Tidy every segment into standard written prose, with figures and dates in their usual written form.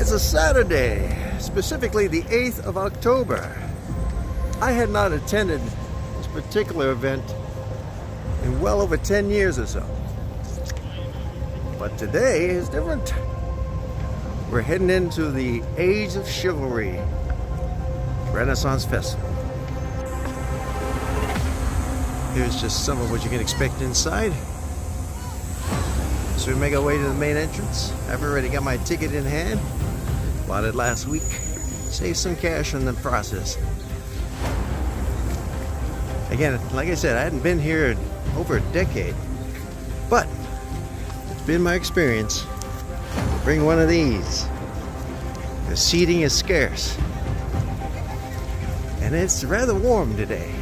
It's a Saturday, specifically the 8th of October. I had not attended this particular event in well over 10 years or so. But today is different. We're heading into the Age of Chivalry Renaissance Festival. Here's just some of what you can expect inside. So we make our way to the main entrance. I've already got my ticket in hand. Bought it last week. Saved some cash in the process. Again, like I said, I hadn't been here in over a decade. But it's been my experience to bring one of these. The seating is scarce. And it's rather warm today.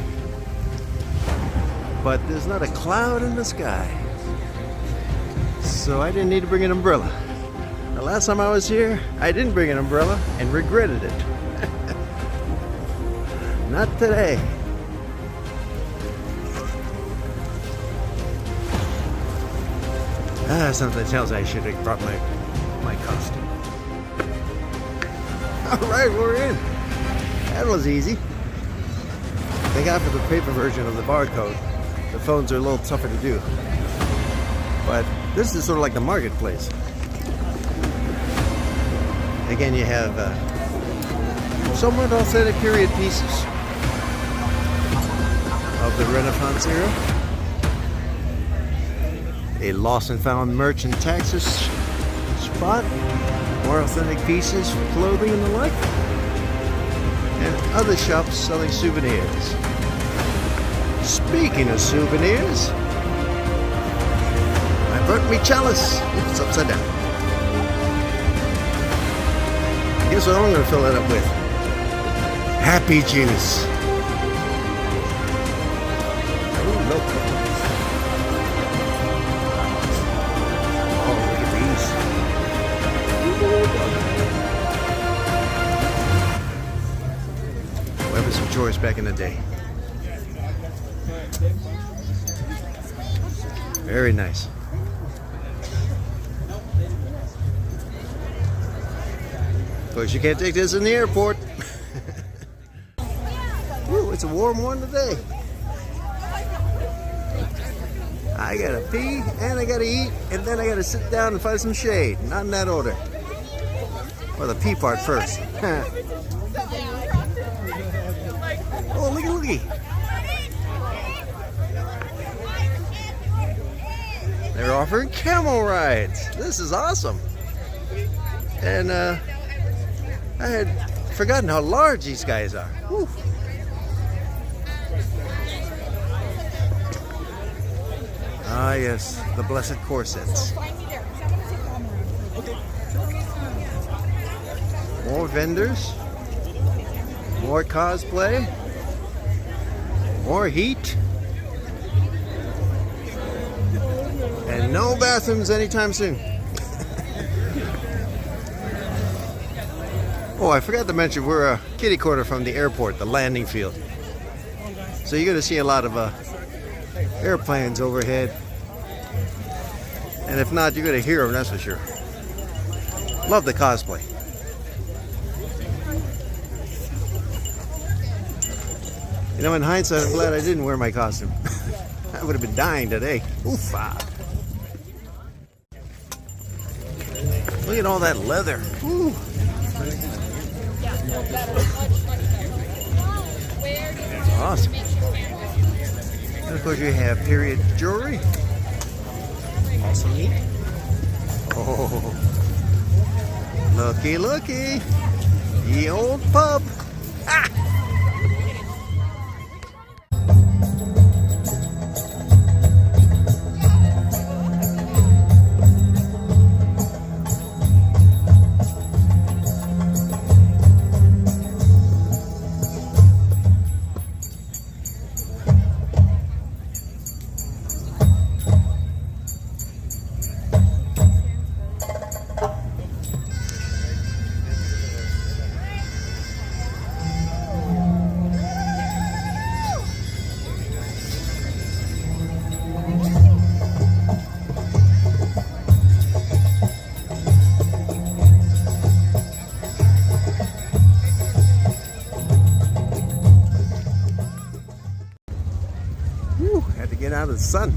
But there's not a cloud in the sky. So I didn't need to bring an umbrella. The last time I was here, I didn't bring an umbrella and regretted it. Not today. Something tells I should have brought my costume. Alright, we're in. That was easy. Thank God for the paper version of the barcode. The phones are a little tougher to do. But this is sort of like the marketplace. Again, you have somewhat authentic period pieces of the Renaissance era. A lost and found merchant taxes spot. More authentic pieces for clothing and the like. And other shops selling souvenirs. Speaking of souvenirs, I burnt me chalice. It's upside down. Guess what I'm going to fill it up with? Happy juice. Oh, look. Oh, look at these. Weapons of choice back in the day. Very nice. Of course, you can't take this in the airport. Ooh, it's a warm one today. I gotta pee, and I gotta eat, and then I gotta sit down and find some shade. Not in that order. Or the pee part first. Oh, looky. They're offering camel rides. This is awesome. And I had forgotten how large these guys are. Whew. Ah, yes, the blessed corsets. More vendors. More cosplay. More heat. And no bathrooms anytime soon. Oh, I forgot to mention we're a kitty corner from the airport, the landing field. So you're going to see a lot of airplanes overhead. And if not, you're going to hear them, that's for sure. Love the cosplay. You know, in hindsight, I'm glad I didn't wear my costume. I would have been dying today. Oofa. Look at all that leather. Ooh. Awesome. And of course you have period jewelry. Awesome neat. Oh, looky. The old pub. Ah! around in the sun.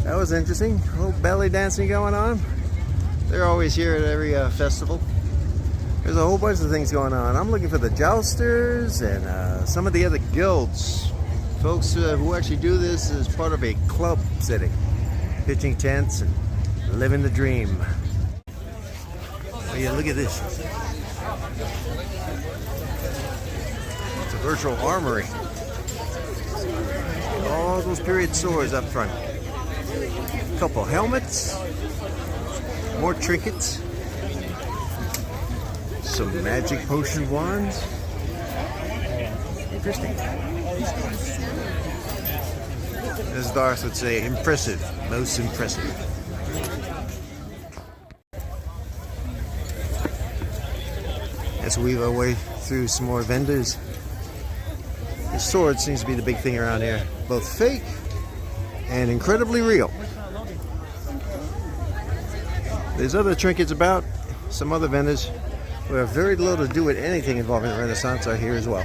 That was interesting. A little belly dancing going on. They're always here at every festival. There's a whole bunch of things going on. I'm looking for the jousters and some of the other guilds. Folks who actually do this as part of a club setting. Pitching tents and living the dream. Oh yeah, look at this. It's a virtual armory. All those period swords up front. A couple helmets. More trinkets. Some magic potion wands. Interesting. As Darth would say, impressive. Most impressive. Let's weave our way through some more vendors. The sword seems to be the big thing around here. Both fake and incredibly real. There's other trinkets about. Some other vendors who have very little to do with anything involving the Renaissance are here as well.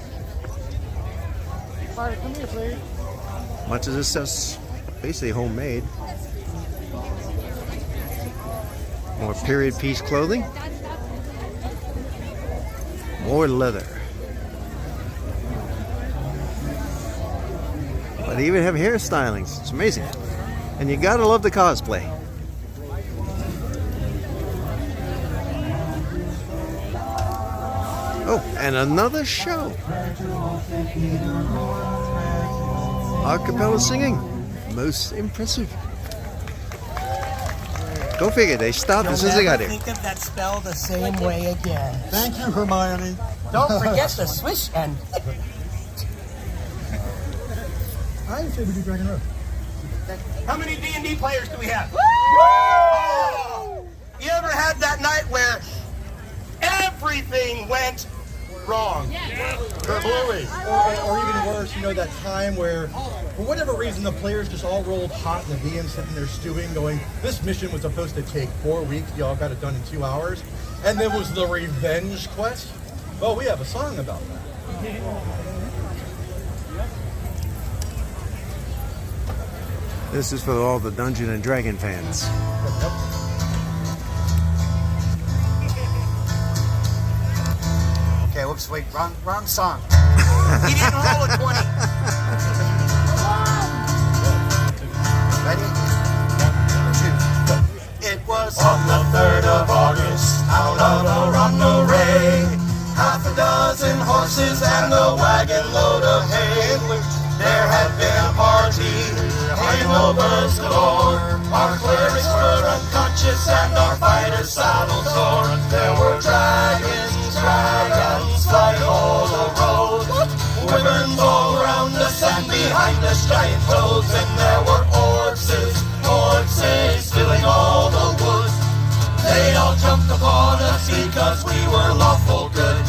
Come here, please. Much of this stuff's basically homemade. More period piece clothing. More leather. But they even have hairstylings. It's amazing. And you gotta love the cosplay. Oh, and another show. A cappella singing. Most impressive. Go figure, they stopped as soon as they got here. Think of that spell the same way again. Thank you, Hermione. Don't forget the swish end. I say we do Dragon Road. How many D&D players do we have? Woo! You ever had that night where everything went wrong? Absolutely. Or even worse, you know, that time where, for whatever reason, the players just all rolled hot and the DM's sitting there stewing, going, this mission was supposed to take 4 weeks. Y'all got it done in 2 hours. And there was the revenge quest. Well, we have a song about that. This is for all the Dungeon and Dragon fans. Okay, whoops, wait, wrong song. He didn't roll a 20. Ready? 2. It was On the 3rd of August, out of a runaway, half a dozen horses and a wagon load of hay. There had been a party, hangovers galore. Our clerics were unconscious and our fighters saddled sore. There were dragons flying all the road. Wyverns all around us and behind us giant toads. And there were orcs filling all the woods. They all jumped upon us because we were lawful good.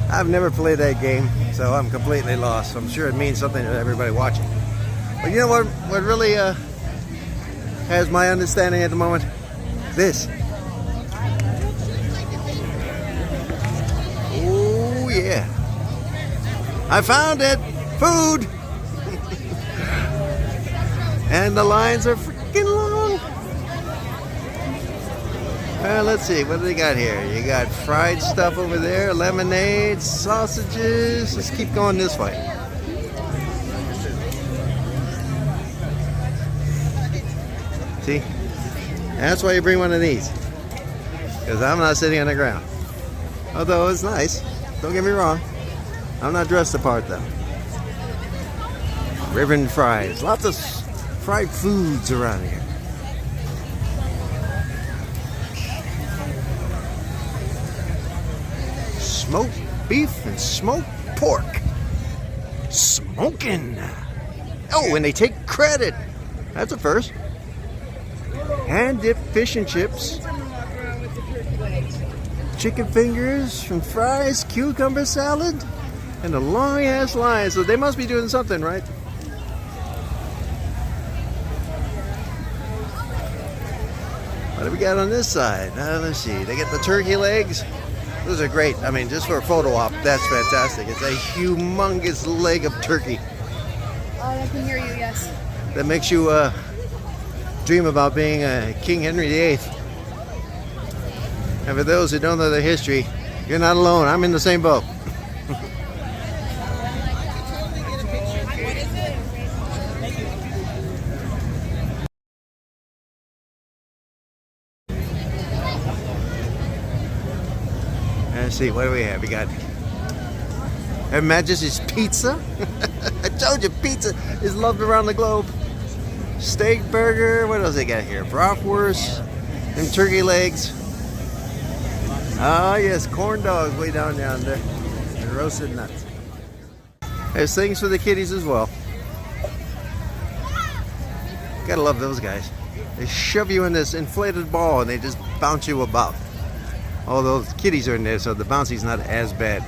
I've never played that game, so I'm completely lost. I'm sure it means something to everybody watching. But you know what really has my understanding at the moment? This. Oh yeah. I found it! Food! And the lines are freaking long. Let's see, what do they got here? You got fried stuff over there, lemonade, sausages. Let's keep going this way. See? That's why you bring one of these. Because I'm not sitting on the ground. Although it's nice. Don't get me wrong. I'm not dressed the part though. Ribbon fries. Lots of fried foods around here. Smoked beef and smoked pork. Smoking. Oh, and they take credit. That's a first. Hand-dipped fish and chips. Chicken fingers and fries, cucumber salad, and a long-ass line. So they must be doing something, right? What do we got on this side? Let's see. They get the turkey legs. Those are great. I mean, just for a photo op, that's fantastic. It's a humongous leg of turkey. Oh, I can hear you, yes. That makes you dream about being King Henry VIII. And for those who don't know the history, you're not alone. I'm in the same boat. Let's see, what do we have? We got Her Majesty's Pizza. I told you, pizza is loved around the globe. Steak burger. What else they got here? Bratwurst and turkey legs. Oh yes, corn dogs way down yonder. And roasted nuts. There's things for the kiddies as well. Gotta love those guys. They shove you in this inflated ball and they just bounce you about. All those kiddies are in there, so the bouncy's not as bad.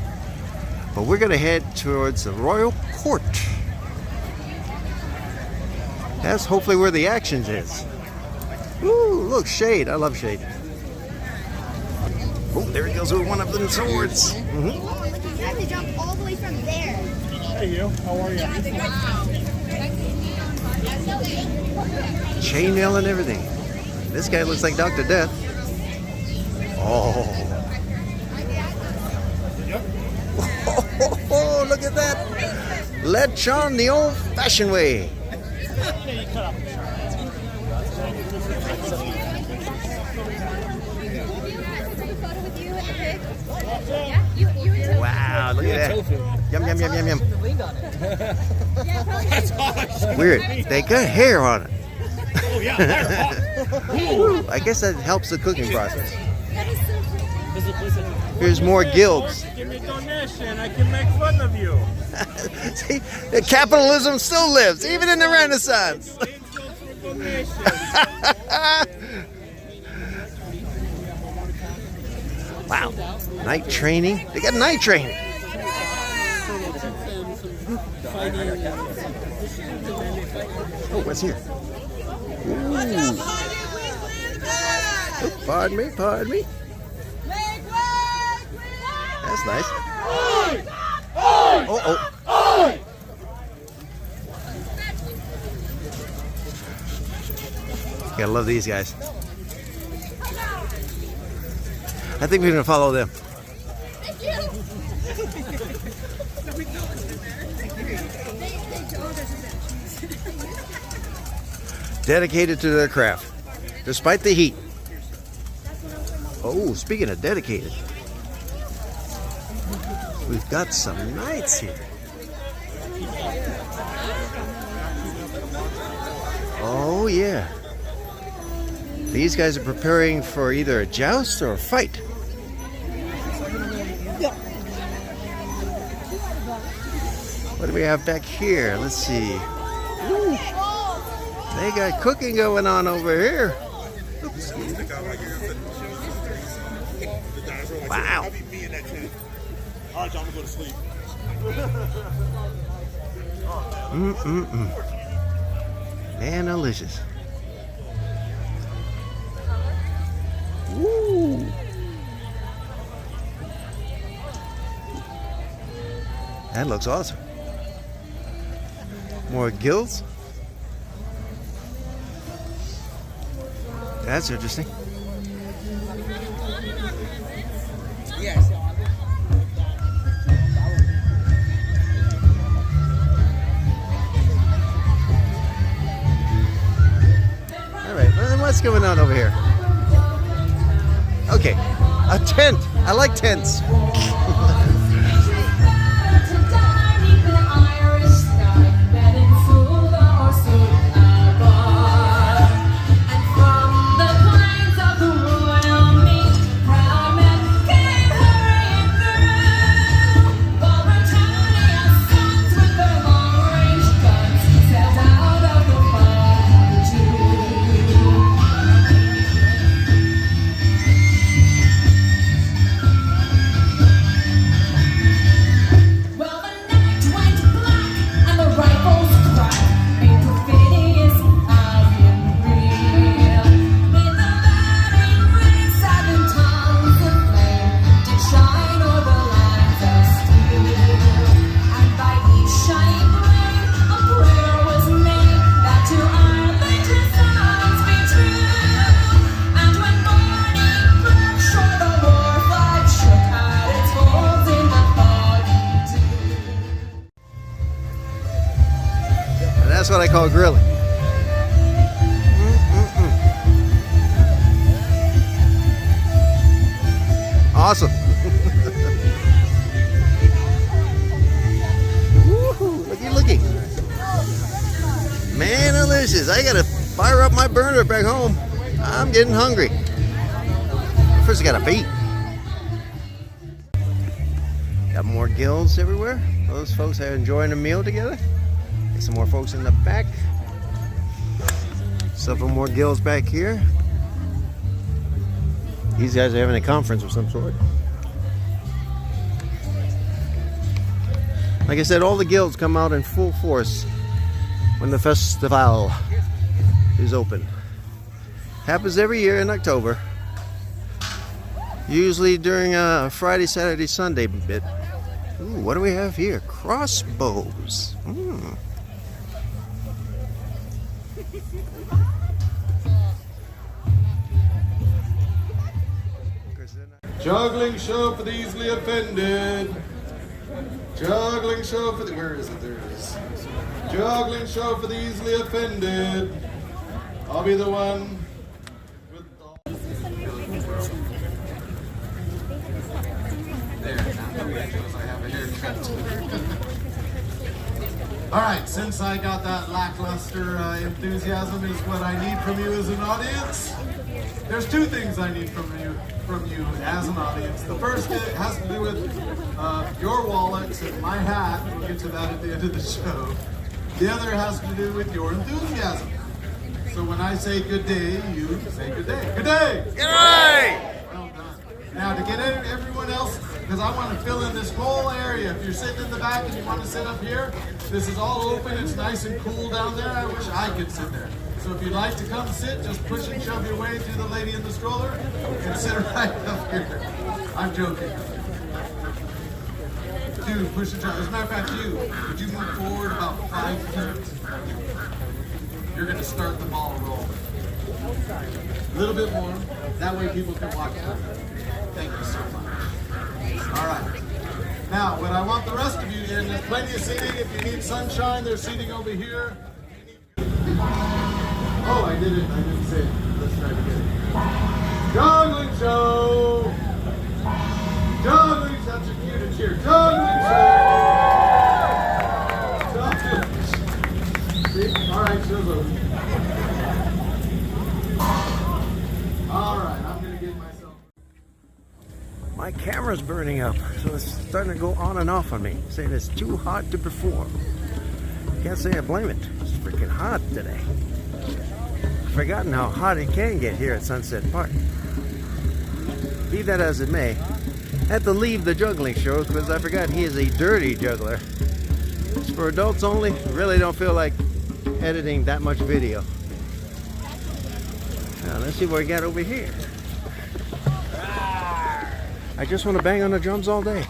But we're gonna head towards the Royal Court. That's hopefully where the action is. Ooh, look, shade. I love shade. Oh, there he goes with one of them swords. You have to jump all the way from there. Hey, you. How are you? Chainmail and everything. This guy looks like Dr. Death. Oh. Oh, look at that. Lechon the old-fashioned way. Wow, look at that. Yum, yum, yum, yum, yum. Weird. They got hair on it. I guess that helps the cooking process. Here's more guilds. Give me a donation, I can make fun of you. See, capitalism still lives, even in the Renaissance. Wow, night training. They got night training. Oh, what's here? Ooh. Oh, pardon me, pardon me. That's nice. Oh, oh. Gotta love these guys. I think we're gonna follow them. Dedicated to their craft, despite the heat. Oh, speaking of dedicated, we've got some knights here. Oh yeah. These guys are preparing for either a joust or a fight. What do we have back here? Let's see. Ooh. They got cooking going on over here. Wow. Man, delicious. Woo. That looks awesome. More guilds. That's interesting. Yes. All right, well, then what's going on over here? Okay, a tent. I like tents. That's what I call grilling. Awesome. Woohoo, looky. Man, delicious. I gotta fire up my burner back home. I'm getting hungry. First I gotta beat. Got more guilds everywhere. Those folks are enjoying a meal together. Got some more folks in the back. Several more guilds back here. These guys are having a conference of some sort. Like I said, all the guilds come out in full force when the festival is open. Happens every year in October. Usually during a Friday, Saturday, Sunday bit. Ooh, what do we have here? Crossbows. Juggling show for the easily offended. Juggling show for the... Where is it? There it is. Juggling show for the easily offended. I'll be the one with all... There, now that shows I have a haircut. Alright, since I got that lackluster enthusiasm is what I need from you as an audience. There's two things I need from you as an audience. The first has to do with your wallets and my hat. We'll get to that at the end of the show. The other has to do with your enthusiasm. So when I say good day, you say good day. Good day! Good day! Well done. Now to get everyone else, because I want to fill in this whole area. If you're sitting in the back and you want to sit up here, this is all open. It's nice and cool down there. I wish I could sit there. So if you'd like to come sit, just push and shove your way to the lady in the stroller and sit right up here. I'm joking. Dude, push and shove. As a matter of fact, would you move forward about 5 feet? You're going to start the ball rolling. A little bit more. That way people can walk through. Thank you so much. All right. Now, what I want the rest of you in, there's plenty of seating. If you need sunshine, there's seating over here. Oh, I did it. I didn't say it. Let's try it again. Juggling show! Juggling, that's a cue to cheer. Juggling show! See? All right, show's over. All right, I'm going to get myself... My camera's burning up, so it's starting to go on and off on me, saying it's too hot to perform. Can't say I blame it. It's freaking hot today. Forgotten how hot it can get here at Sunset Park. Be that as it may, I had to leave the juggling show because I forgot he is a dirty juggler. It's for adults only. Really don't feel like editing that much video. Now let's see what we got over here. I just want to bang on the drums all day.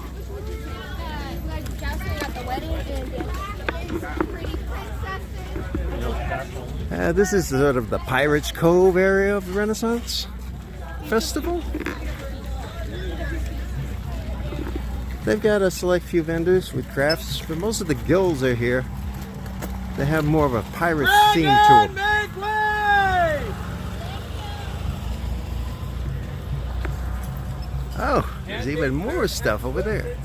This is sort of the Pirates Cove area of the Renaissance Festival. They've got a select few vendors with crafts, but most of the guilds are here. They have more of a pirate theme to them. Make way! Oh, there's even more stuff over there.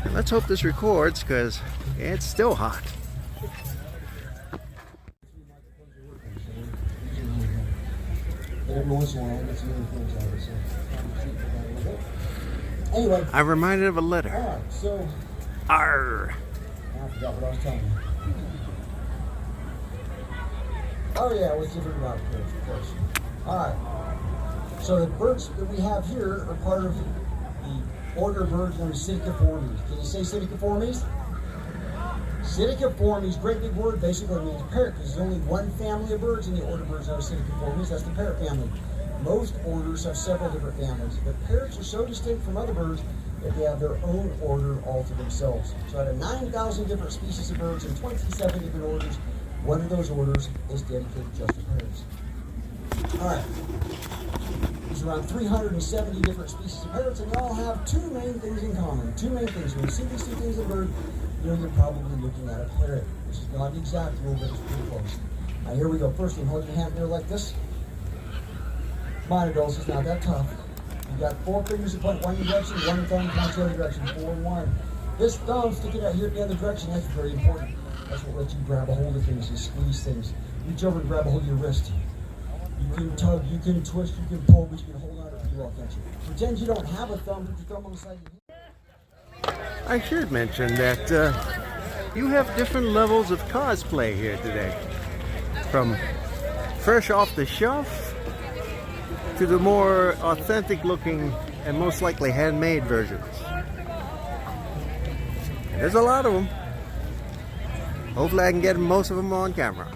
And let's hope this records because it's still hot. Every once in a while, that's the other things I would say. Anyway. I'm reminded of a letter. Alright, so. Arr. I forgot what I was telling you. Oh, yeah, what's different about birds, of course. Alright. So the birds that we have here are part of the order of birds known as Psittaciformes. Can you say Psittaciformes? Psittaciformes, great big word, basically means parrot, because there's only one family of birds in the order of birds known as Psittaciformes. That's the parrot family. Most orders have several different families, but parrots are so distinct from other birds that they have their own order all to themselves. So out of 9,000 different species of birds and 27 different orders, one of those orders is dedicated just to parrots. Alright. There's around 370 different species of parrots, and they all have two main things in common. Two main things. When you see these two things in a bird, you know you're probably looking at a parrot, which is not the exact rule, but it's pretty close. Now here we go. First, you hold your hand there like this. Mine, adults, it's not that tough. You got 4 fingers that point one direction, one thumb points the other direction. 4 and 1. This thumb sticking out here the other direction, that's very important. That's what lets you grab a hold of things and squeeze things. Reach over and grab a hold of your wrist. You can tug, you can twist, you can pull, but you can hold on to it pretty well, can't you? Pretend you don't have a thumb, put your thumb on the side of your hand. I should mention that you have different levels of cosplay here today. From fresh off the shelf to the more authentic looking and most likely handmade versions. There's a lot of them. Hopefully I can get most of them on camera.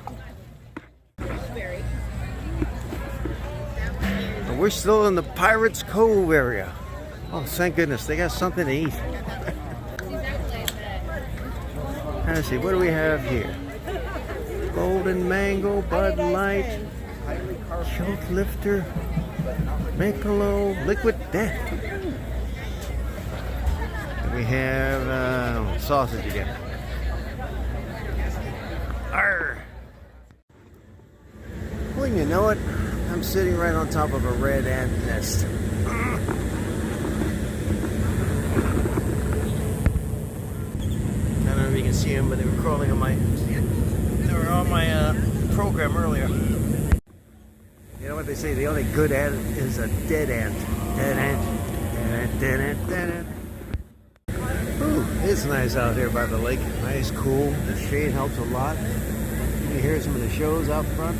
But we're still in the Pirates Cove area. Oh, thank goodness, they got something to eat. Let's see, what do we have here? Golden Mango, Bud Light, Choke Lifter, Michelob, Liquid Death. And we have sausage again. Arr! Well, you know it, I'm sitting right on top of a red ant nest. I don't know if you can see them, but they were crawling on my program earlier. You know what they say? The only good ant is a dead ant. Dead ant. Dead ant. Dead ant. Dead ant. Ooh, it's nice out here by the lake. Nice, cool. The shade helps a lot. You can hear some of the shows out front.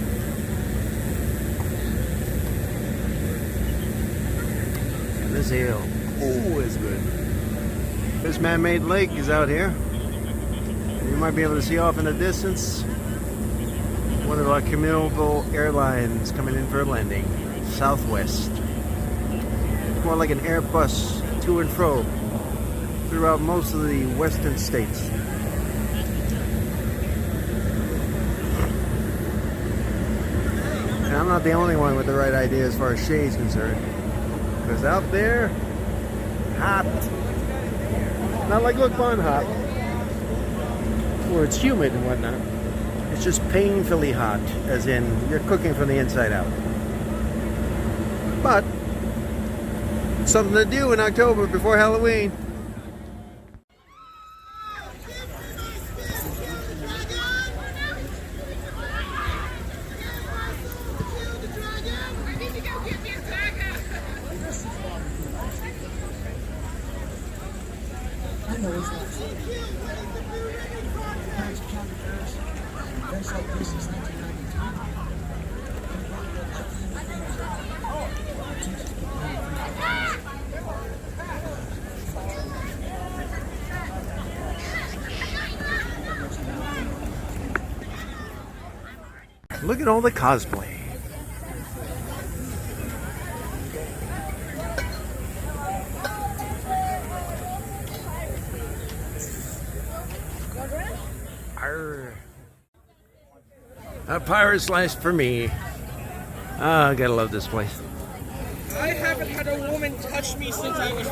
And this ale, oh, is good. This man-made lake is out here. You might be able to see off in the distance one of our communal airlines coming in for a landing. Southwest. More like an Airbus to and fro throughout most of the western states. And I'm not the only one with the right idea as far as shade's concerned. Because out there, hot. Not like Look Fun hot, where it's humid and whatnot. It's just painfully hot, as in you're cooking from the inside out. But something to do in October before Halloween. Look at all the cosplay. Arr. A pirate's life for me. Ah, I gotta love this place. I haven't had a woman touch me since I was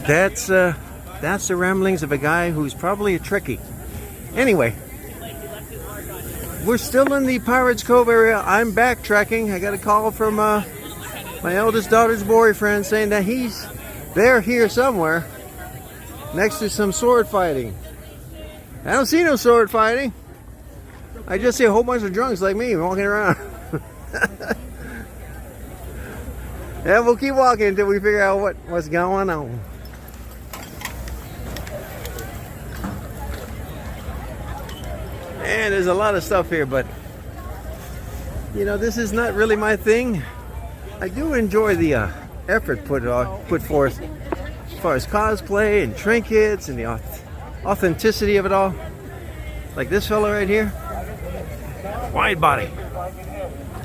5. That's the ramblings of a guy who's probably a Trekkie. Anyway, we're still in the Pirates Cove area. I'm backtracking. I got a call from my eldest daughter's boyfriend saying that they're here somewhere next to some sword fighting. I don't see no sword fighting. I just see a whole bunch of drunks like me walking around. Yeah, we'll keep walking until we figure out what's going on. And there's a lot of stuff here, but you know, this is not really my thing. I do enjoy the effort put forth as far as cosplay and trinkets and the authenticity of it all. Like this fella right here, wide body,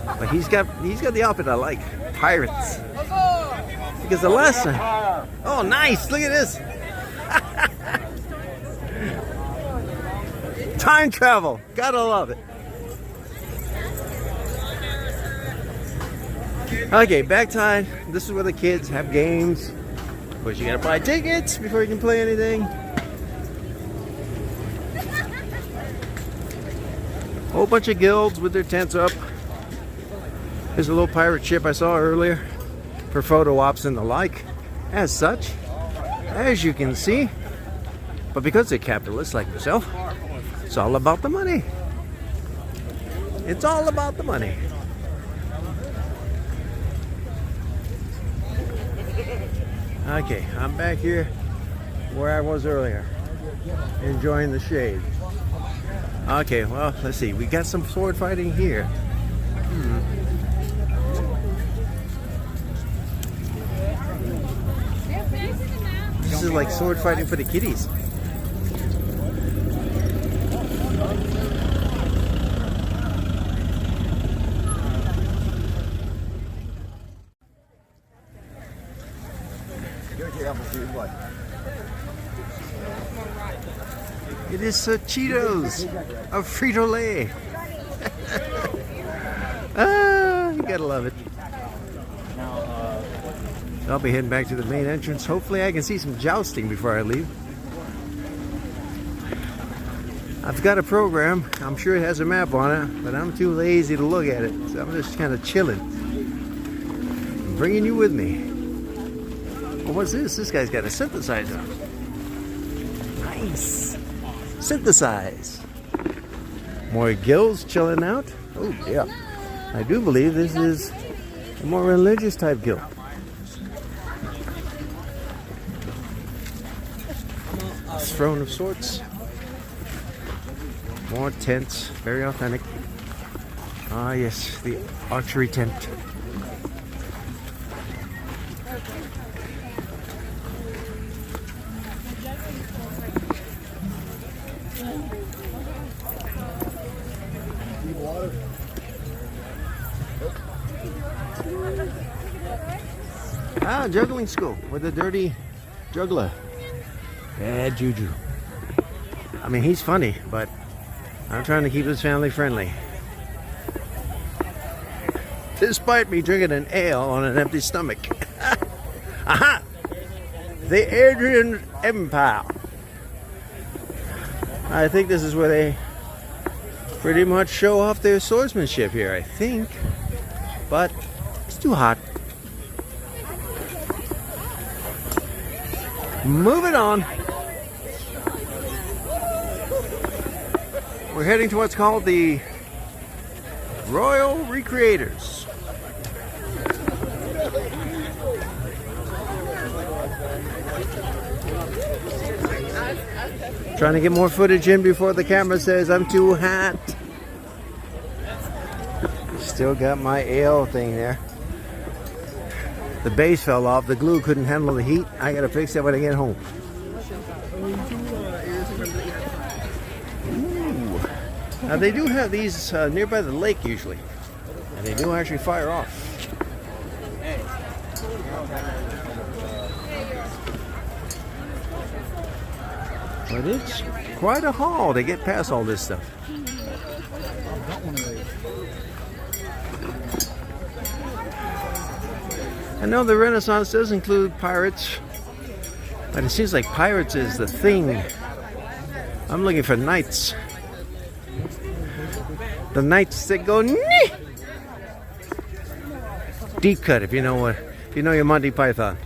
but he's got the outfit I like. Pirates. Because the last time, oh nice, look at this. Time travel, gotta love it. Okay, back time. This is where the kids have games. course, you gotta buy tickets before you can play anything. Whole bunch of guilds with their tents up. There's a little pirate ship I saw earlier for photo ops and the like. As such, as you can see, but because they're capitalists like myself, it's all about the money. It's all about the money. Okay, I'm back here where I was earlier, enjoying the shade. Okay, well, let's see. We got some sword fighting here. This is like sword fighting for the kiddies. It is Cheetos of Frito-Lay. Ah, you gotta love it. I'll be heading back to the main entrance. Hopefully I can see some jousting before I leave. I've got a program. I'm sure it has a map on it, but I'm too lazy to look at it. So I'm just kind of chilling. I'm bringing you with me. Well, what's this? This guy's got a synthesizer. Nice. Synthesize. More guilds chilling out. Oh, yeah. I do believe this is a more religious type guild. Throne of sorts. More tents. Very authentic. Ah, yes. The archery tent. Ah, juggling school with a dirty juggler. Bad juju. I mean, he's funny, but I'm trying to keep his family friendly. Despite me drinking an ale on an empty stomach. Aha! The Adrian Empire. I think this is where they pretty much show off their swordsmanship here, I think. But it's too hot. Moving on. We're heading to what's called the Royal Recreators. Trying to get more footage in before the camera says I'm too hot. Still got my ale thing there. The base fell off. The glue couldn't handle the heat. I gotta fix it when I get home. Ooh. Now they do have these nearby the lake usually, and they do actually fire off. But it's quite a haul to get past all this stuff. I know the Renaissance does include pirates, but it seems like pirates is the thing. I'm looking for knights. The knights that go nee! Deep cut, if you know your Monty Python.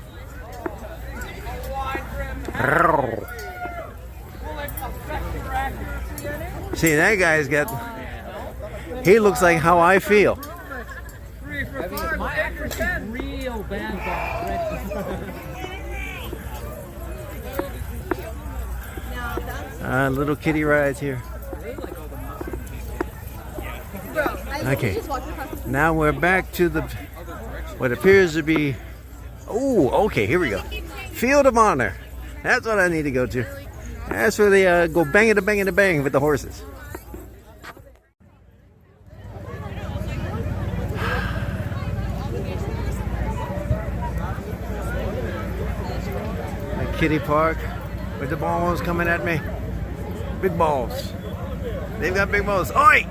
See, that guy's got. He looks like how I feel. Real bad. Little kitty rides here. Okay, now we're back to the what appears to be. Oh, okay, here we go. Field of Honor. That's what I need to go to. That's where they go bang it a bang it a bang with the horses. Kiddie park with the balls coming at me. Big balls. They've got big balls. Oi!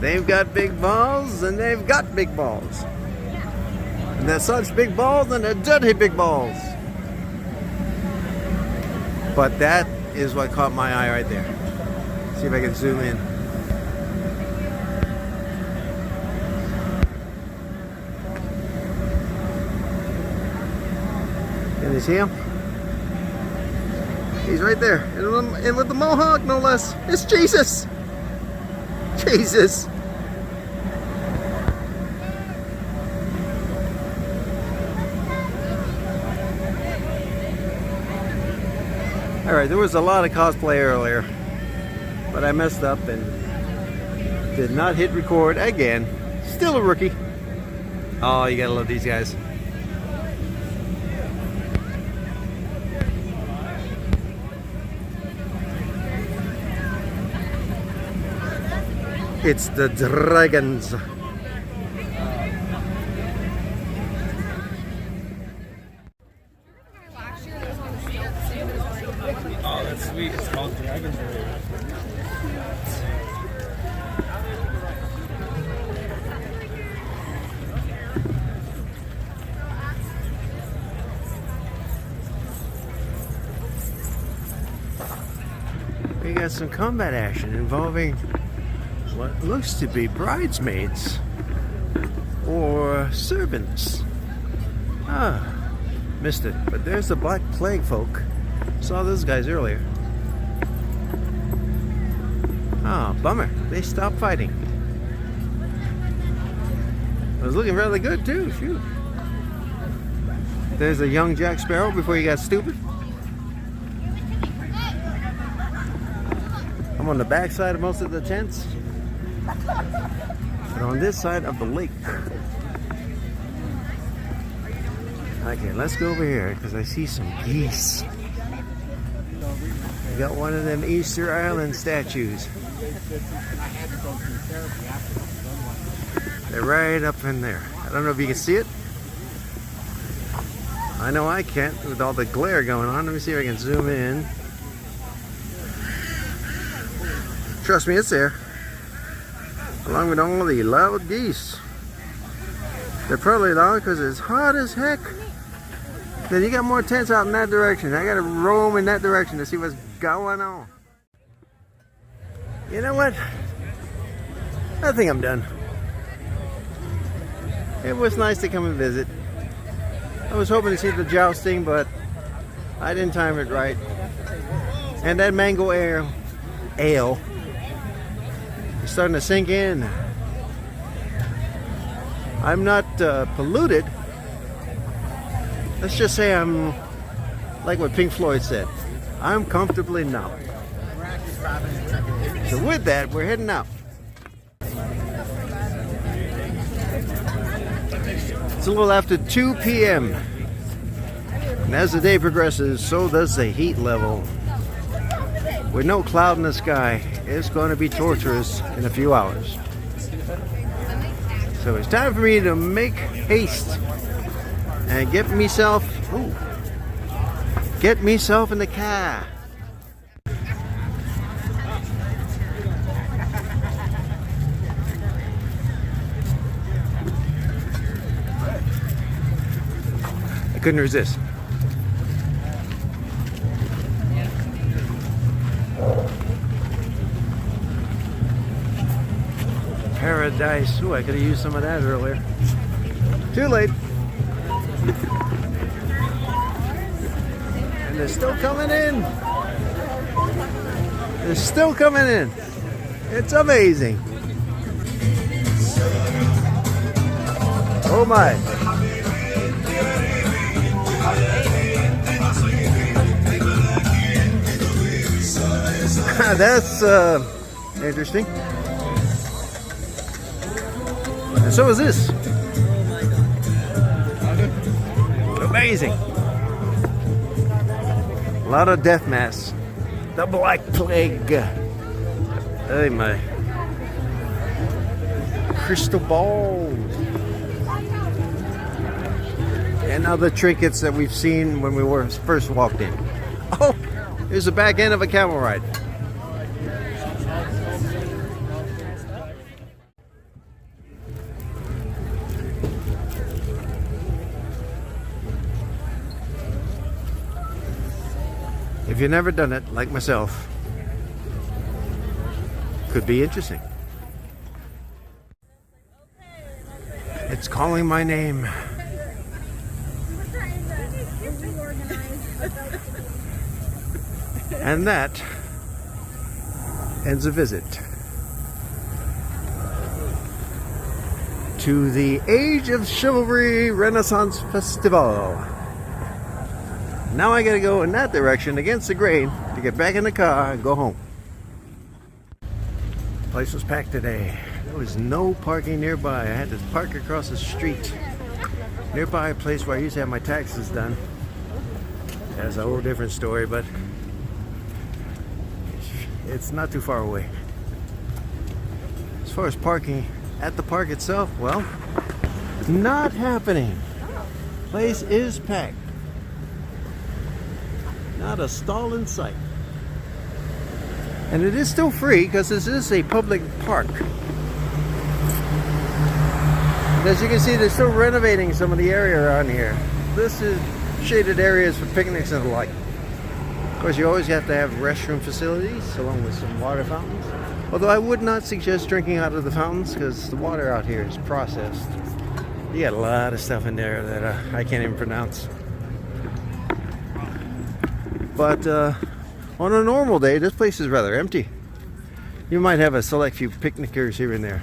They've got big balls and they've got big balls. they're such big balls and they're dirty big balls. But that is what caught my eye right there. See if I can zoom in. Can you see him? He's right there. And with the mohawk, no less. It's Jesus. Jesus. Alright, there was a lot of cosplay earlier, but I messed up and did not hit record again. Still a rookie. Oh, you gotta love these guys. It's the dragons. Oh, that's sweet. It's called Chivalry. We got some combat action involving what looks to be bridesmaids or servants. Ah, missed it. But there's the Black Plague folk. Saw those guys earlier. Oh, bummer. They stopped fighting. It was looking really good too. Shoot. There's a young Jack Sparrow before he got stupid. I'm on the back side of most of the tents. But on this side of the lake. Okay, let's go over here because I see some geese. We got one of them Easter Island statues. They're right up in there. I don't know if you can see it. I know I can't with all the glare going on. Let me see if I can zoom in. Trust me, it's there. Along with all the loud geese. They're probably loud because it's hot as heck. Then you got more tents out in that direction. I gotta roam in that direction to see what's going on. You know what? I think I'm done. It was nice to come and visit. I was hoping to see the jousting, but I didn't time it right. And that mango ale is starting to sink in. I'm not polluted. Let's just say I'm like what Pink Floyd said. I'm comfortably numb. So with that, we're heading out. It's a little after 2 p.m. And as the day progresses, so does the heat level. With no cloud in the sky, it's going to be torturous in a few hours. So it's time for me to make haste and get myself in the car. I couldn't resist. Paradise. Ooh, I could have used some of that earlier. Too late. And they're still coming in. They're still coming in. It's amazing. Oh my. That's interesting. And so is this. Amazing. A lot of death masks. The Black Plague. Hey my. Crystal balls. And other trinkets that we've seen when we were first walked in. Oh, here's the back end of a camel ride. If you've never done it, like myself, could be interesting. It's calling my name. And that ends a visit to the Age of Chivalry Renaissance Festival. Now I gotta go in that direction against the grain to get back in the car and go home. The place was packed today. There was no parking nearby. I had to park across the street nearby a place where I used to have my taxes done. That's a whole different story, but it's not too far away. As far as parking at the park itself, well, not happening. Place is packed. Not a stall in sight. And it is still free because this is a public park. And as you can see, they're still renovating some of the area around here. This is shaded areas for picnics and the like. Of course, you always have to have restroom facilities along with some water fountains. Although I would not suggest drinking out of the fountains because the water out here is processed. You got a lot of stuff in there that I can't even pronounce. But on a normal day, this place is rather empty. You might have a select few picnickers here and there.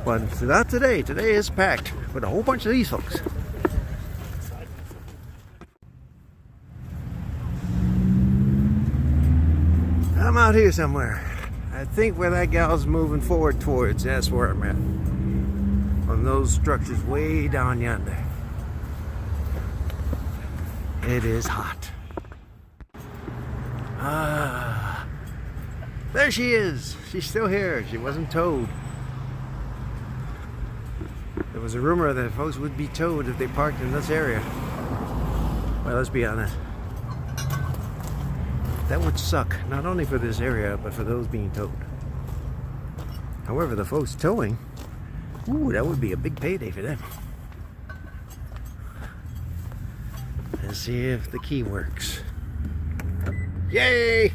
But not today. Today is packed with a whole bunch of these folks. I'm out here somewhere. I think where that gal's moving forward towards, that's where I'm at. On those structures way down yonder. It is hot. Ah, there she is. She's still here. She wasn't towed. There was a rumor that folks would be towed if they parked in this area. Well, let's be honest. That would suck, not only for this area, but for those being towed. However, the folks towing, ooh, that would be a big payday for them. Let's see if the key works. Yay!